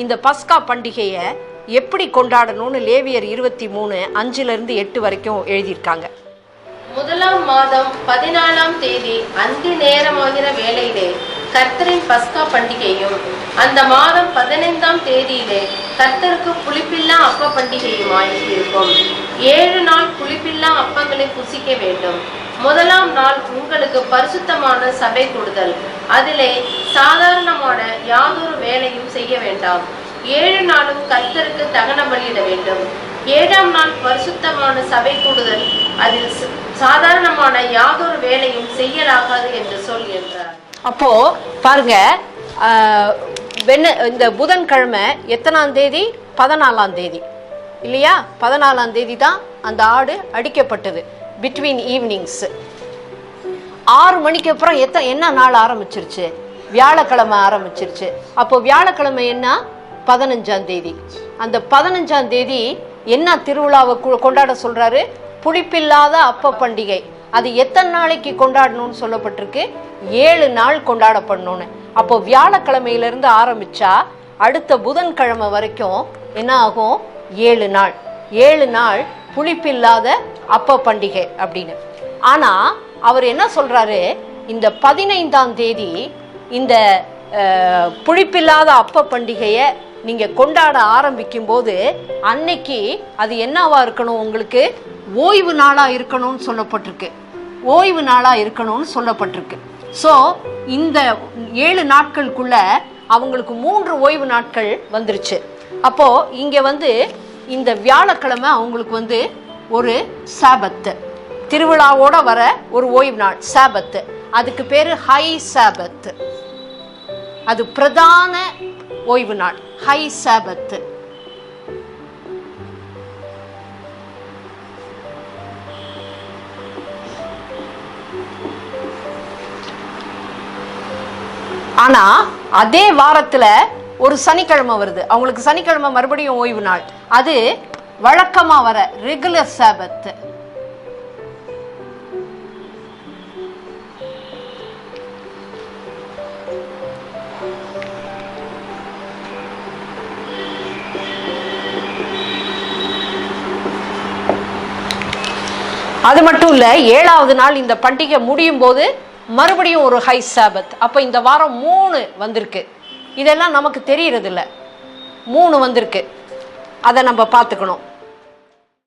இந்த பஸ்கா பண்டிகையை எப்படி கொண்டாடணும்னு லேவியர் 23:5-8 வரைக்கும் எழுதியிருக்காங்க. முதலாம் மாதம் 14ஆம் தேதி அந்தி நேரமாகிற வேளையிலே கர்த்தரின் பஸ்கா பண்டிகையும் அந்த மாதம் 15ஆம் தேதியிலே கர்த்தருக்கு புளிப்பில்லா அப்ப பண்டிகையுமாய் இருக்கும். 7 நாள் புளிப்பில்லா அப்பங்களை புசிக்க வேண்டும். முதலாம் நாள் உங்களுக்கு பரிசுத்தமான சபை கூடுதல். அதிலே சாதாரணமான யாதொரு வேலையும் செய்ய வேண்டாம். 7 நாளும் கர்த்தருக்கு தகன பலியிட வேண்டும். 7ஆம் நாள் பரிசுத்தமான சபை கூடுதல். அதில் சாதாரணமான யாதொரு வேலையும் செய்யலாகாது என்று சொல் என்றார். அப்போ பாருங்க, இந்த புதன்கிழமை எத்தனாம் தேதி? 14ஆம் தேதி இல்லையா? 14ஆம் தேதி தான் அந்த ஆடு அடிக்கப்பட்டது. பிட்வீன் ஈவினிங்ஸ் 6 மணிக்கு அப்புறம் என்ன நாள் ஆரம்பிச்சிருச்சு? வியாழக்கிழமை ஆரம்பிச்சிருச்சு. அப்போ வியாழக்கிழமை என்ன? 15ஆம் தேதி. அந்த 15ஆம் தேதி என்ன திருவிழாவை கொண்டாட சொல்றாரு? புளிப்பில்லாத அப்ப பண்டிகை. அது எத்தனை நாளைக்கு கொண்டாடணும்னு சொல்லப்பட்டிருக்கு? 7 நாள் கொண்டாடப்படணும்னு. அப்போ வியாழக்கிழமையிலிருந்து ஆரம்பிச்சா அடுத்த புதன்கிழமை வரைக்கும் என்ன ஆகும்? 7 நாள். 7 நாள் புளிப்பில்லாத அப்ப பண்டிகை அப்படின்னு. ஆனா அவர் என்ன சொல்றாரு? இந்த 15ஆம் தேதி இந்த புளிப்பில்லாத அப்ப பண்டிகையை நீங்க கொண்டாட ஆரம்பிக்கும் போது அன்னைக்கு அது என்னவா இருக்கணும்? உங்களுக்கு ஓய்வு நாளா இருக்கணும்னு சொல்லப்பட்டிருக்கு. ஓய்வு நாளா இருக்கணும்னு சொல்லப்பட்டிருக்கு. ஸோ இந்த 7 நாட்களுக்குள்ள அவங்களுக்கு 3 ஓய்வு நாட்கள் வந்துருச்சு. அப்போ இங்க இந்த வியாழக்கிழமை அவங்களுக்கு ஒரு சாபத்து, திருவிழாவோட வர ஒரு ஓய்வு நாள் சாபத்து. அதுக்கு பேரு ஹை சாபத்து. அது பிரதான ஓய்வு நாள், ஹை சாபத்து. ஆனா அதே வாரத்துல ஒரு சனிக்கிழமை வருது. அவங்களுக்கு சனிக்கிழமை மறுபடியும் ஓய்வு நாள். அது வழக்கமா வர ரெகுலர் சாபத்து. அது மட்டும் இல்ல, 7வது நாள் இந்த பண்டிகை முடியும் போது மறுபடியும் ஒரு ஹை சாபத். அப்ப இந்த வாரம் 3 வந்திருக்கு. இதெல்லாம் நமக்கு தெரியறது இல்லை. 3 வந்திருக்கு. அதை நம்ம பார்த்துக்கணும்.